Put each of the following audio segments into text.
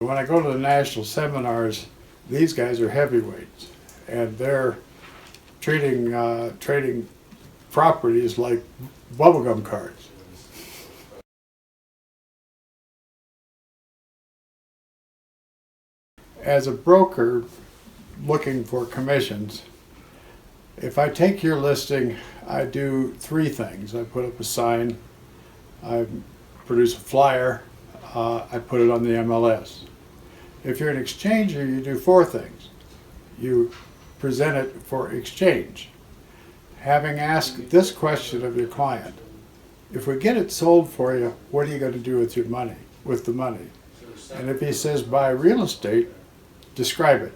When I go to the national seminars, these guys are heavyweights, and they're trading properties like bubblegum cards. As a broker looking for commissions, if I take your listing, I do three things. I put up a sign, I produce a flyer, I put it on the MLS. If you're an exchanger, you do four things. You present it for exchange. Having asked this question of your client, if we get it sold for you, what are you going to do with your money, with the money? And if he says buy real estate, describe it.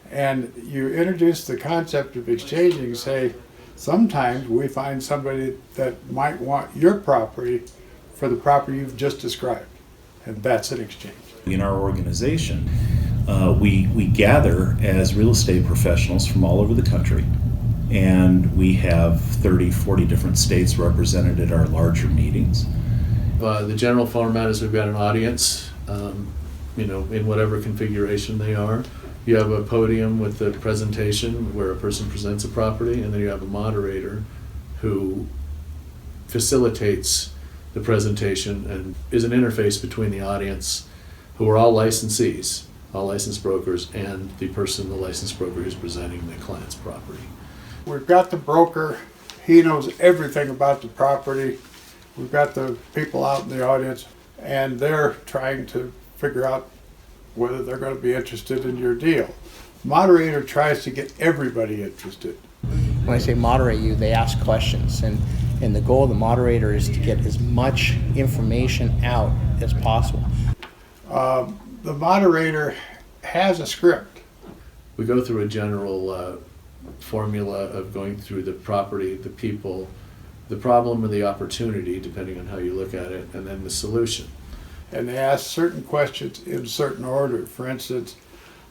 And you introduce the concept of exchanging, say, sometimes we find somebody that might want your property for the property you've just described, and that's an exchange. In our organization, we gather as real estate professionals from all over the country, and we have 30, 40 different states represented at our larger meetings. The general format is we've got an audience, in whatever configuration they are. You have a podium with a presentation where a person presents a property, and then you have a moderator who facilitates the presentation and is an interface between the audience, who are all licensees, all licensed brokers, and the licensed broker who's presenting the client's property. We've got the broker, he knows everything about the property. We've got the people out in the audience, and they're trying to figure out whether they're going to be interested in your deal. Moderator tries to get everybody interested. When I say moderate you, they ask questions, and the goal of the moderator is to get as much information out as possible. The moderator has a script. We go through a general formula of going through the property, the people, the problem or the opportunity, depending on how you look at it, and then the solution. And they ask certain questions in certain order. For instance,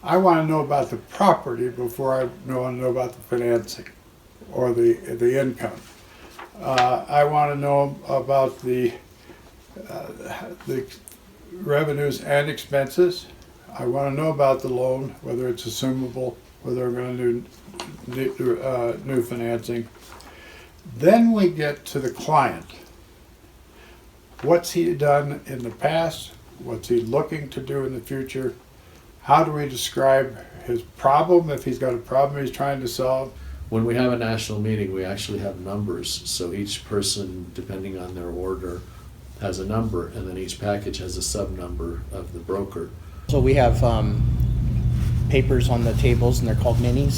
I want to know about the property before I want to know about the financing or the income. I want to know about the revenues and expenses. I want to know about the loan, whether it's assumable, whether we're going to do new financing. Then we get to the client. What's he done in the past? What's he looking to do in the future? How do we describe his problem, if he's got a problem he's trying to solve? When we have a national meeting, we actually have numbers. So each person, depending on their order, has a number, and then each package has a sub-number of the broker. So we have papers on the tables, and they're called mini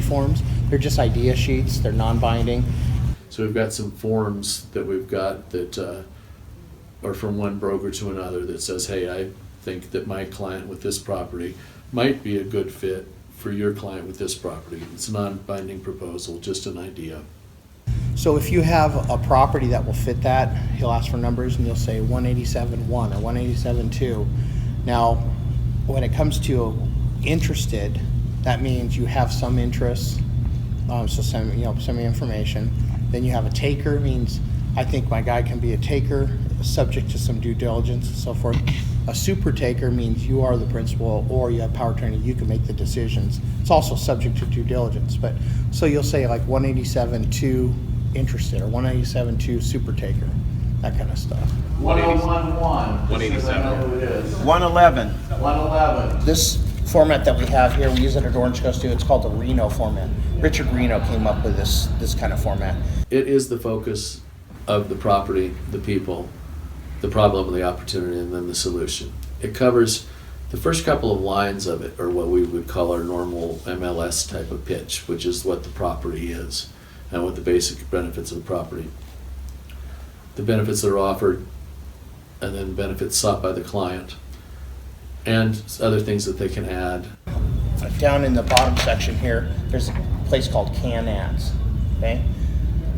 forms. They're just idea sheets, they're non-binding. So we've got some forms that we've got that are from one broker to another that says, hey, I think that my client with this property might be a good fit for your client with this property. It's a non-binding proposal, just an idea. So if you have a property that will fit that, he'll ask for numbers, and you'll say 187.1 or 187.2. Now, when it comes to interested, that means you have some interest, so send me information. Then you have a taker, means I think my guy can be a taker, subject to some due diligence and so forth. A super taker means you are the principal, or you have power of attorney, you can make the decisions. It's also subject to due diligence, but so you'll say like 187.2 interested, or 187.2 super taker, that kind of stuff. 101.1. 187. 111. 111. This format that we have here, we use it at Orange Coast too. It's called the Reno format. Richard Reno came up with this kind of format. It is the focus of the property, the people, the problem, the opportunity, and then the solution. It covers the first couple of lines of it, or what we would call our normal MLS type of pitch, which is what the property is and what the basic benefits of the property, the benefits that are offered, and then benefits sought by the client, and other things that they can add. Down in the bottom section here, there's a place called Can Ads. Okay,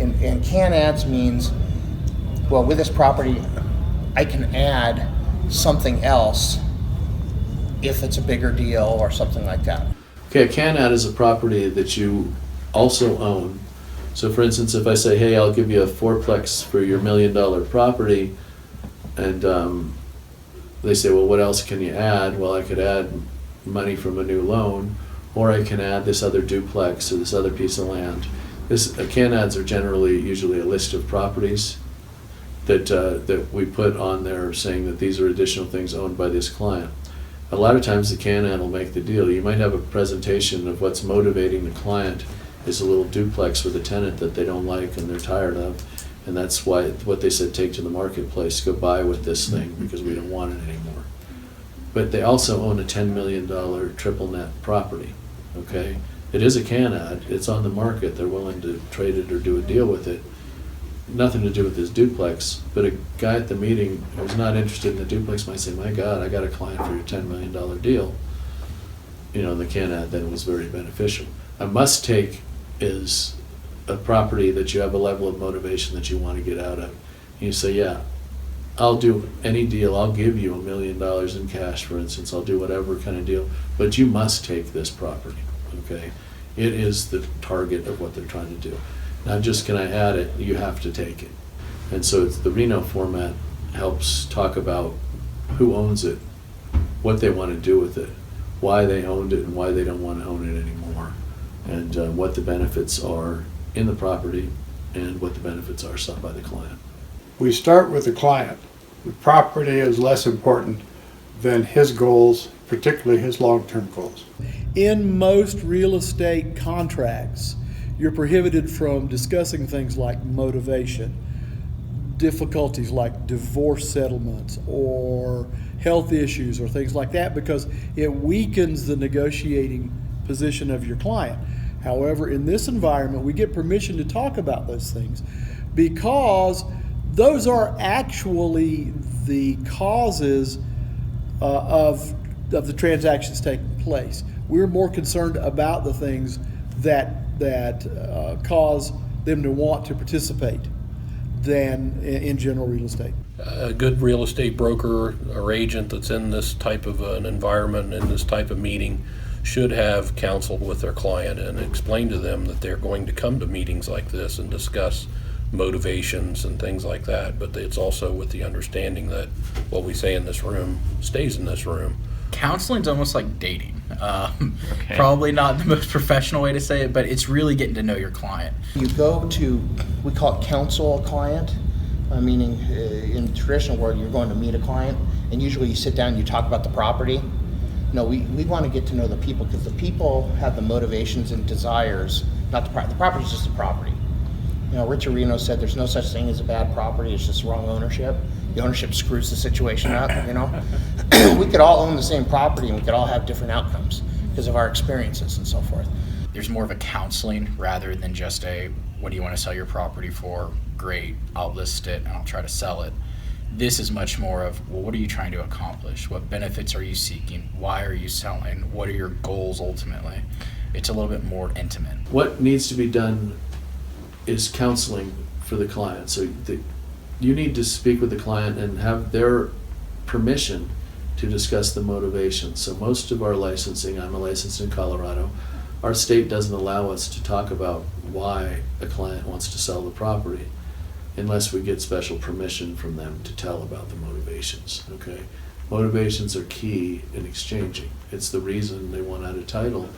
and Can Ads means, well, with this property, I can add something else if it's a bigger deal or something like that. Okay, a can add is a property that you also own. So for instance, if I say, hey, I'll give you a fourplex for your $1 million property, and they say, well, what else can you add? Well, I could add money from a new loan, or I can add this other duplex or this other piece of land. Can adds are usually a list of properties that we put on there saying that these are additional things owned by this client. A lot of times the can ad will make the deal. You might have a presentation of what's motivating the client is a little duplex with a tenant that they don't like and they're tired of, and that's why what they said, take to the marketplace, go buy with this thing because we don't want it anymore. But they also own a $10 million triple net property, okay? It is a can ad, it's on the market, they're willing to trade it or do a deal with it. Nothing to do with this duplex, but a guy at the meeting who's not interested in the duplex might say, my God, I got a client for your $10 million deal. You know, the can ad then was very beneficial. A must take is a property that you have a level of motivation that you want to get out of. And you say, yeah, I'll do any deal, I'll give you $1 million in cash, for instance, I'll do whatever kind of deal, but you must take this property, okay? It is the target of what they're trying to do. Not just can I add it, you have to take it. And so the Reno format helps talk about who owns it, what they want to do with it, why they owned it and why they don't want to own it anymore, and what the benefits are in the property and what the benefits are sought by the client. We start with the client. The property is less important than his goals, particularly his long-term goals. In most real estate contracts, you're prohibited from discussing things like motivation, difficulties like divorce settlements or health issues or things like that, because it weakens the negotiating position of your client. However, in this environment, we get permission to talk about those things because those are actually the causes of the transactions taking place. We're more concerned about the things that cause them to want to participate than in general real estate. A good real estate broker or agent that's in this type of an environment, in this type of meeting, should have counseled with their client and explain to them that they're going to come to meetings like this and discuss motivations and things like that. But it's also with the understanding that what we say in this room stays in this room. Counseling's almost like dating. Probably not the most professional way to say it, but it's really getting to know your client. You go to, we call it counsel a client, meaning in the traditional world, you're going to meet a client, and usually you sit down and you talk about the property. No, we want to get to know the people, because the people have the motivations and desires, not the property. The property is just a property. You know, Richard Reno said there's no such thing as a bad property, it's just wrong ownership. The ownership screws the situation up, you know. We could all own the same property and we could all have different outcomes because of our experiences and so forth. There's more of a counseling rather than just a, what do you want to sell your property for? Great, I'll list it and I'll try to sell it. This is much more of, well, what are you trying to accomplish? What benefits are you seeking? Why are you selling? What are your goals ultimately? It's a little bit more intimate. What needs to be done is counseling for the client. So you need to speak with the client and have their permission to discuss the motivation. So most of our licensing, I'm licensed in Colorado, our state doesn't allow us to talk about why a client wants to sell the property unless we get special permission from them to tell about the motivations, okay? Motivations are key in exchanging. It's the reason they want out a title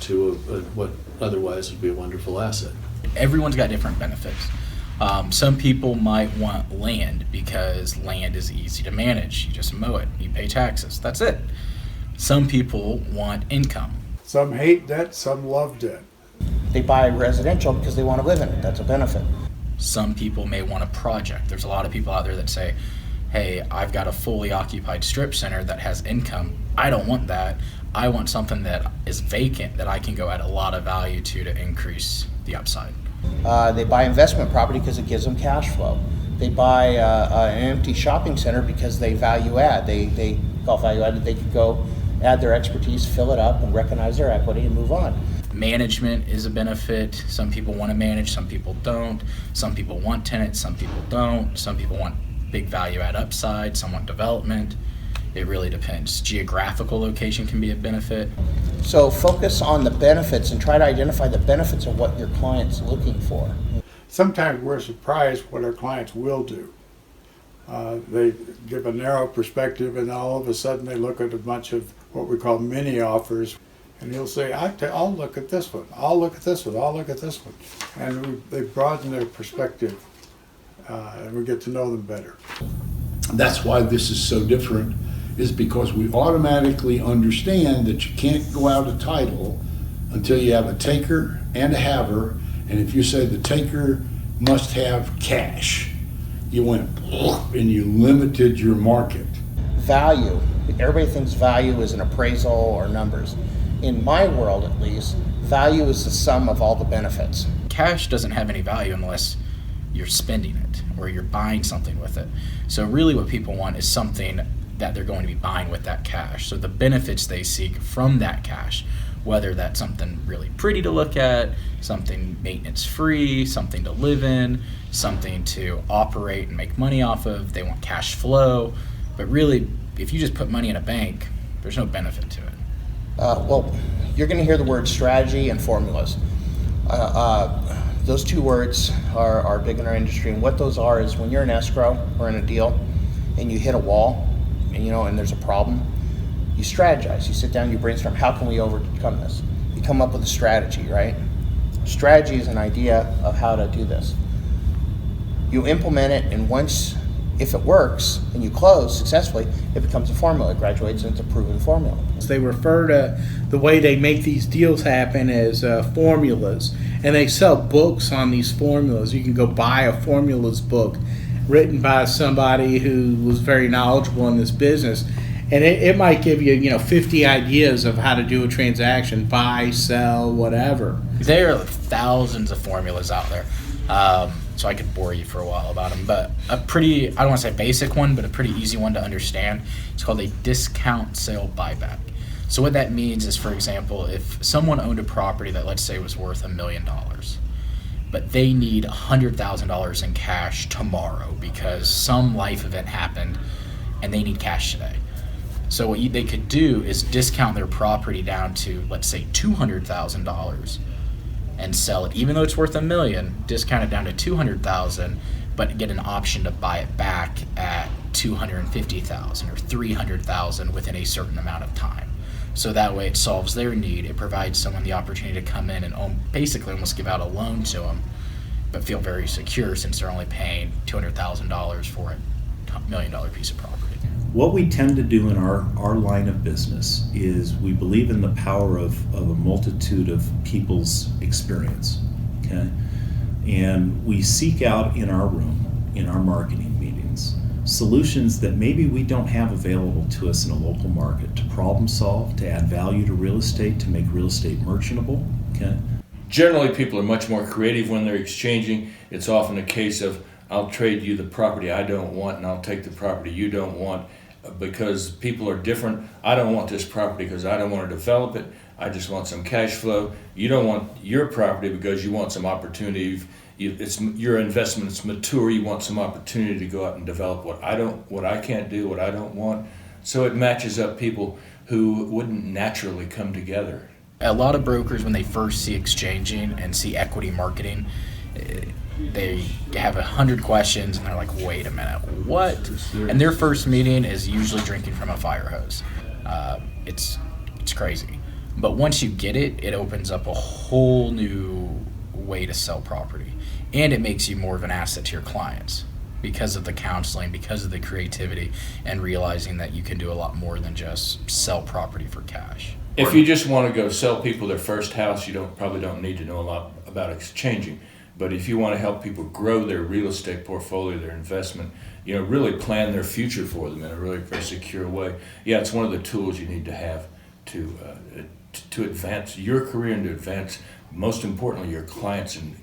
to what otherwise would be a wonderful asset. Everyone's got different benefits. Some people might want land because land is easy to manage. You just mow it, you pay taxes, that's it. Some people want income. Some hate debt, some love debt. They buy residential because they want to live in it. That's a benefit. Some people may want a project. There's a lot of people out there that say, hey, I've got a fully occupied strip center that has income. I don't want that. I want something that is vacant that I can go add a lot of value to increase the upside. They buy investment property because it gives them cash flow. They buy an empty shopping center because they value add. They call value added. They could go add their expertise, fill it up, and recognize their equity and move on. Management is a benefit. Some people want to manage, some people don't. Some people want tenants, some people don't. Some people want big value add upside, some want development. It really depends. Geographical location can be a benefit. So focus on the benefits and try to identify the benefits of what your client's looking for. Sometimes we're surprised what our clients will do. They give a narrow perspective, and all of a sudden they look at a bunch of what we call mini offers, and he'll say, I'll look at this one, I'll look at this one, I'll look at this one. And they broaden their perspective, and we get to know them better. That's why this is so different, is because we automatically understand that you can't go out a title until you have a taker and a haver, and if you say the taker must have cash, you went and you limited your market. Value. Everybody thinks value is an appraisal or numbers. In my world, at least, value is the sum of all the benefits. Cash doesn't have any value unless you're spending it or you're buying something with it. So really what people want is something that they're going to be buying with that cash. So the benefits they seek from that cash, whether that's something really pretty to look at, something maintenance free, something to live in, something to operate and make money off of, they want cash flow. But really, if you just put money in a bank, there's no benefit to it. Well, you're going to hear the word strategy and formulas. Those two words are big in our industry, and what those are is when you're in escrow or in a deal and you hit a wall and there's a problem, you strategize. You sit down, you brainstorm, how can we overcome this? You come up with a strategy, right? Strategy is an idea of how to do this. You implement it, and once, if it works and you close successfully, it becomes a formula. It graduates into a proven formula. They refer to the way they make these deals happen as formulas, and they sell books on these formulas. You can go buy a formulas book written by somebody who was very knowledgeable in this business, and it might give you 50 ideas of how to do a transaction, buy, sell, whatever. There are thousands of formulas out there. So I could bore you for a while about them, but a pretty, I don't want to say basic one, but a pretty easy one to understand. It's called a discount sale buyback. So what that means is, for example, if someone owned a property that, let's say, was worth $1 million, but they need $100,000 in cash tomorrow because some life event happened and they need cash today. So what they could do is discount their property down to, let's say, $200,000 and sell it, even though it's worth $1 million, discount it down to $200,000, but get an option to buy it back at $250,000 or $300,000 within a certain amount of time. So that way it solves their need. It provides someone the opportunity to come in and basically almost give out a loan to them, but feel very secure since they're only paying $200,000 for a $1 million piece of property. What we tend to do in our line of business is we believe in the power of a multitude of people's experience, okay? And we seek out in our room, in our marketing meetings, solutions that maybe we don't have available to us in a local market to problem solve, to add value to real estate, to make real estate merchantable, okay? Generally, people are much more creative when they're exchanging. It's often a case of, I'll trade you the property I don't want, and I'll take the property you don't want, because people are different. I don't want this property because I don't want to develop it. I just want some cash flow. You don't want your property because you want some opportunity. It's your investment's mature. You want some opportunity to go out and develop what I can't do, what I don't want. So it matches up people who wouldn't naturally come together. A lot of brokers, when they first see exchanging and see equity marketing, they have 100 questions and they're like, wait a minute, what? And their first meeting is usually drinking from a fire hose. It's crazy. But once you get it, it opens up a whole new way to sell property. And it makes you more of an asset to your clients because of the counseling, because of the creativity, and realizing that you can do a lot more than just sell property for cash. If you just want to go sell people their first house, you probably don't need to know a lot about exchanging. But if you want to help people grow their real estate portfolio, their investment, really plan their future for them in a really very secure way. Yeah, it's one of the tools you need to have to advance your career and to advance, most importantly, your clients and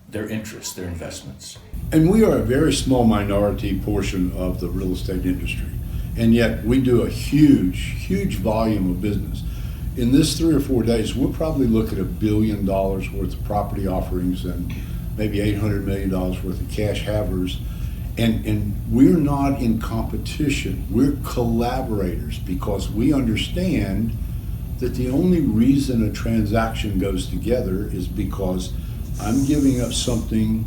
their interests, their investments. And we are a very small minority portion of the real estate industry, and yet we do a huge volume of business. In this 3 or 4 days, we'll probably look at $1 billion worth of property offerings and maybe $800 million worth of cash havers. And we're not in competition. We're collaborators because we understand that the only reason a transaction goes together is because I'm giving up something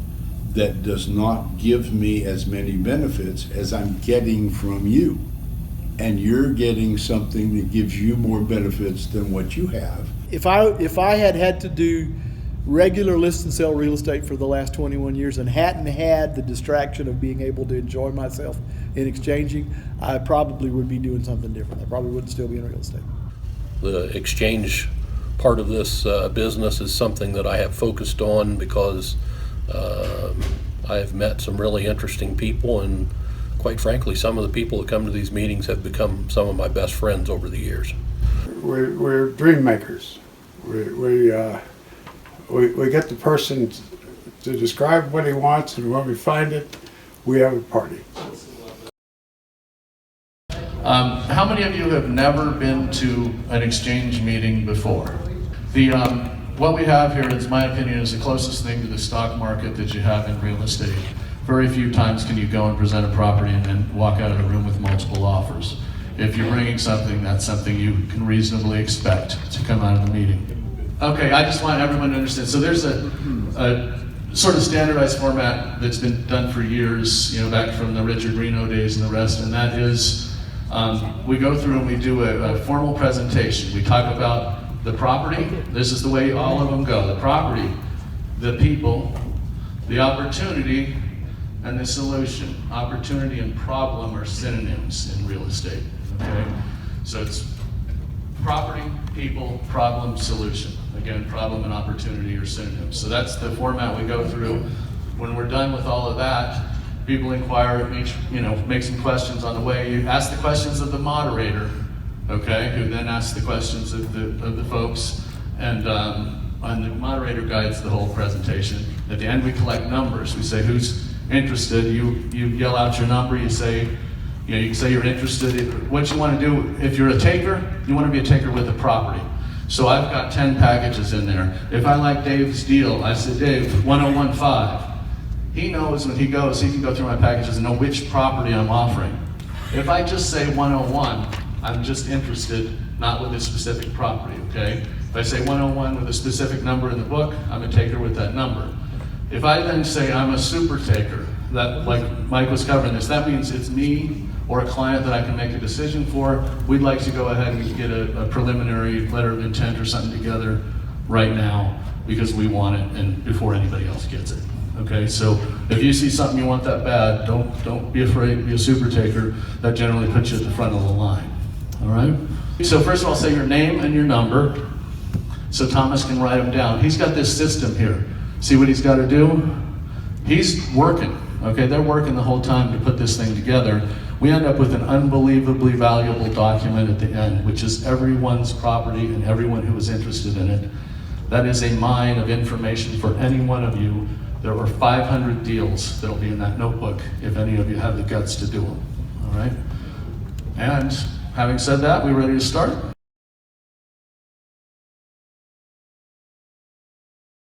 that does not give me as many benefits as I'm getting from you. And you're getting something that gives you more benefits than what you have. If I had to do regular list and sell real estate for the last 21 years and hadn't had the distraction of being able to enjoy myself in exchanging, I probably would be doing something different. I probably wouldn't still be in real estate. The exchange part of this business is something that I have focused on because I have met some really interesting people, and quite frankly, some of the people that come to these meetings have become some of my best friends over the years. We're dream makers. We get the person to describe what he wants, and when we find it, we have a party. How many of you have never been to an exchange meeting before? What we have here, in my opinion, is the closest thing to the stock market that you have in real estate. Very few times can you go and present a property and then walk out of a room with multiple offers. If you're bringing something, that's something you can reasonably expect to come out of the meeting. Okay, I just want everyone to understand. So there's a sort of standardized format that's been done for years, back from the Richard Reno days and the rest, and that is we go through and we do a formal presentation. We talk about the property. This is the way all of them go. The property, the people, the opportunity, and the solution. Opportunity and problem are synonyms in real estate, okay? So it's property, people, problem, solution. Again, problem and opportunity are synonyms. So that's the format we go through. When we're done with all of that, people inquire, make some questions on the way. You ask the questions of the moderator, okay, who then asks the questions of the folks, and the moderator guides the whole presentation. At the end, we collect numbers. We say who's interested. You yell out your number. You say, you can say you're interested. What you want to do, if you're a taker, you want to be a taker with a property. So I've got 10 packages in there. If I like Dave's deal, I say, Dave, 1015. He knows when he goes, he can go through my packages and know which property I'm offering. If I just say 101, I'm just interested, not with a specific property, okay? If I say 101 with a specific number in the book, I'm a taker with that number. If I then say I'm a super taker, that, like Mike was covering this, that means it's me or a client that I can make a decision for. We'd like to go ahead and get a preliminary letter of intent or something together right now because we want it and before anybody else gets it. Okay, so if you see something you want that bad, don't be afraid to be a super taker. That generally puts you at the front of the line. All right? So first of all, say your name and your number so Thomas can write them down. He's got this system here. See what he's got to do? He's working. Okay, they're working the whole time to put this thing together. We end up with an unbelievably valuable document at the end, which is everyone's property and everyone who is interested in it. That is a mine of information for any one of you. There are 500 deals that'll be in that notebook if any of you have the guts to do them. All right? And having said that, we ready to start?